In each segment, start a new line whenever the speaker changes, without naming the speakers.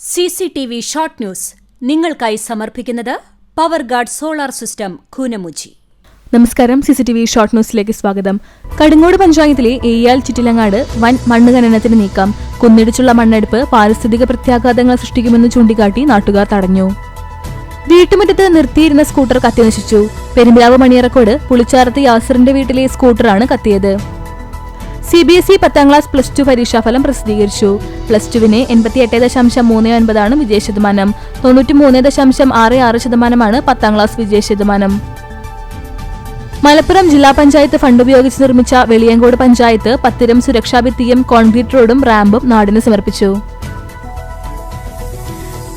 CCTV short news നിങ്ങൾക്കായി സമർപ്പിക്കുന്നത് power guard solar system Koonamuchi.
നമസ്കാരം. CCTV ഷോർട്ട് ന്യൂസിലേക്ക് സ്വാഗതം. കടുങ്ങോട് പഞ്ചായത്തിലെ ഏയാൽ ചിറ്റിലങ്ങാട് വൻ മണ്ണ് ഖനനത്തിന് നീക്കം. കുന്നിടിച്ചുള്ള മണ്ണെടുപ്പ് പാരിസ്ഥിതിക പ്രത്യാഘാതങ്ങൾ സൃഷ്ടിക്കുമെന്ന് ചൂണ്ടിക്കാട്ടി നാട്ടുകാർ തടഞ്ഞു. വീട്ടുമുറ്റത്ത് നിർത്തിയിരുന്ന സ്കൂട്ടർ കത്തിനശിച്ചു. പെരുമ്പിലാവ് മണിയറക്കോട് പുളിച്ചാറത്ത് യാസിറിന്റെ വീട്ടിലെ സ്കൂട്ടറാണ് കത്തിയത്. CBSE 10ാം ക്ലാസ് +2 പരീക്ഷാഫലം പ്രസിദ്ധീകരിച്ചു. +2വിന് 88.39% വിജയശതമാനം. 93.66% 10ാം ക്ലാസ് വിജയശതമാനം. മലപ്പുറം ജില്ലാ പഞ്ചായത്ത് ഫണ്ട് ഉപയോഗിച്ച് നിർമ്മിച്ച വെളിയങ്കോട് പഞ്ചായത്ത് പത്തിരം സുരക്ഷാ ഭിത്തിയും കോൺക്രീറ്റ് റോഡും റാമ്പും നാടിന് സമർപ്പിച്ചു.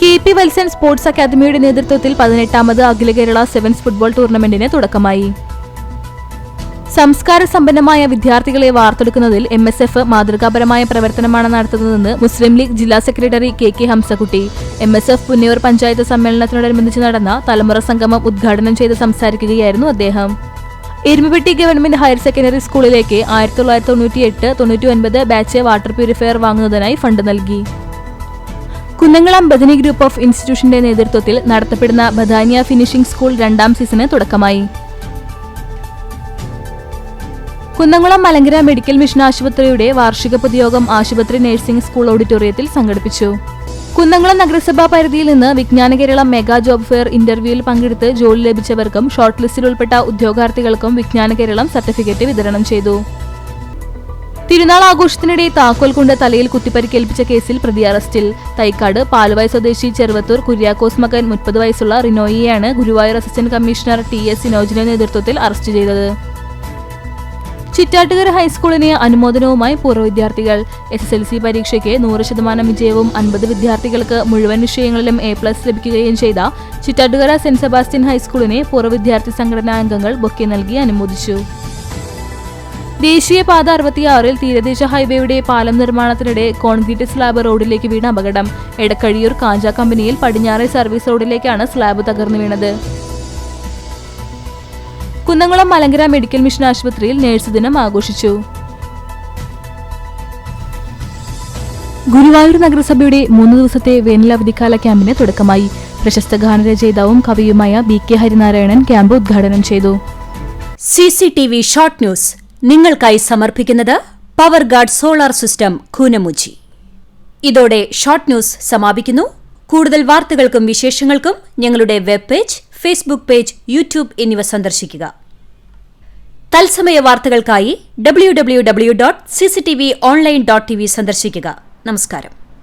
KP വത്സൻ സ്പോർട്സ് അക്കാദമിയുടെ നേതൃത്വത്തിൽ 18ാമത് അഖില കേരള സെവൻസ് ഫുട്ബോൾ ടൂർണമെന്റിന് തുടക്കമായി. സംസ്കാര സമ്പന്നമായ വിദ്യാർത്ഥികളെ വാർത്തെടുക്കുന്നതിൽ MSF മാതൃകാപരമായ പ്രവർത്തനമാണ് നടത്തുന്നതെന്ന് മുസ്ലിം ലീഗ് ജില്ലാ secretary KK Hamsakutty. MSF Punnayur panchayat സമ്മേളനത്തിനോടനുബന്ധിച്ച് നടന്ന തലമുറ സംഗമം ഉദ്ഘാടനം ചെയ്ത് സംസാരിക്കുകയായിരുന്നു അദ്ദേഹം. എരുമപ്പെട്ടി ഗവൺമെന്റ് ഹയർ സെക്കൻഡറി സ്കൂളിലേക്ക് 1998-99 ബാച്ച് വാട്ടർ പ്യൂരിഫയർ വാങ്ങുന്നതിനായി ഫണ്ട് നൽകി. കുന്നംകുളം ബദനി ഗ്രൂപ്പ് ഓഫ് ഇൻസ്റ്റിറ്റ്യൂഷന്റെ നേതൃത്വത്തിൽ നടത്തപ്പെടുന്ന ബദാനിയ ഫിനിഷിംഗ് സ്കൂൾ 2ാം സീസണ് തുടക്കമായി. കുന്നംകുളം മലങ്കര മെഡിക്കൽ മിഷൻ ആശുപത്രിയുടെ വാർഷിക പൊതുയോഗം ആശുപത്രി നഴ്സിംഗ് സ്കൂൾ ഓഡിറ്റോറിയത്തിൽ സംഘടിപ്പിച്ചു. കുന്നംകുളം നഗരസഭാ പരിധിയിൽ നിന്ന് വിജ്ഞാന കേരളം മെഗാ ജോബ് ഫെയർ ഇന്റർവ്യൂവിൽ പങ്കെടുത്ത് ജോലി ലഭിച്ചവർക്കും ഷോർട്ട് ലിസ്റ്റിൽ ഉൾപ്പെട്ട ഉദ്യോഗാർത്ഥികൾക്കും വിജ്ഞാന കേരളം സർട്ടിഫിക്കറ്റ് വിതരണം ചെയ്തു. തിരുനാൾ ആഘോഷത്തിനിടെ താക്കോൽ കൊണ്ട് തലയിൽ കുത്തിപ്പരിക്കേൽപ്പിച്ച കേസിൽ പ്രതി അറസ്റ്റിൽ. തൈക്കാട് പാലുവായ് സ്വദേശി ചെറുവത്തൂർ കുര്യാക്കോസ് മകൻ 30 വയസ്സുള്ള റിനോയിയെയാണ് ഗുരുവായൂർ അസിസ്റ്റന്റ് കമ്മീഷണർ TS സിനോജിന്റെ നേതൃത്വത്തിൽ അറസ്റ്റ് ചെയ്തത്. ചിറ്റാട്ടുകര ഹൈസ്കൂളിന് അനുമോദനവുമായി പൂർവ്വ വിദ്യാർത്ഥികൾ. SSLC പരീക്ഷയ്ക്ക് 100% വിജയവും 50 വിദ്യാർത്ഥികൾക്ക് മുഴുവൻ വിഷയങ്ങളിലും A+ ലഭിക്കുകയും ചെയ്ത ചിറ്റാട്ടുകര സെന്റ് സെബാസ്റ്റ്യൻ ഹൈസ്കൂളിനെ പൂർവ്വ വിദ്യാർത്ഥി സംഘടനാ അംഗങ്ങൾ ബൊക്കെ നൽകി അനുമോദിച്ചു. ദേശീയപാത 66-ൽ തീരദേശ ഹൈവേയുടെ പാലം നിർമ്മാണത്തിനിടെ കോൺക്രീറ്റ് സ്ലാബ് റോഡിലേക്ക് വീണ അപകടം. എടക്കഴിയൂർ കാഞ്ച കമ്പനിയിൽ പടിഞ്ഞാറെ സർവീസ് റോഡിലേക്കാണ് സ്ലാബ് തകർന്നു വീണത്. കുന്നംകുളം മലങ്കര മെഡിക്കൽ മിഷൻ ആശുപത്രിയിൽ നഴ്സ് ദിനം ആഘോഷിച്ചു. ഗുരുവായൂർ നഗരസഭയുടെ 3 ദിവസത്തെ വേനൽ അവധിക്കാല ക്യാമ്പിന് തുടക്കമായി. പ്രശസ്ത ഗാനരചയിതാവും കവിയുമായ BK ഹരിനാരായണൻ ക്യാമ്പ് ഉദ്ഘാടനം ചെയ്തു.
CCTV ഷോർട്ട് ന്യൂസ് നിങ്ങൾക്കായി സമർപ്പിക്കുന്നത് power guard solar system Koonamuchi. ഇതോടെ ഷോർട്ട് ന്യൂസ് സമാപിക്കുന്നു. കൂടുതൽ വാർത്തകൾക്കും വിശേഷങ്ങൾക്കും ഞങ്ങളുടെ web page, Facebook page, YouTube എന്നിവ സന്ദർശിക്കുക. തത്സമയ വാർത്തകൾക്കായി www.cctv online.tv സന്ദർശിക്കുക. നമസ്കാരം.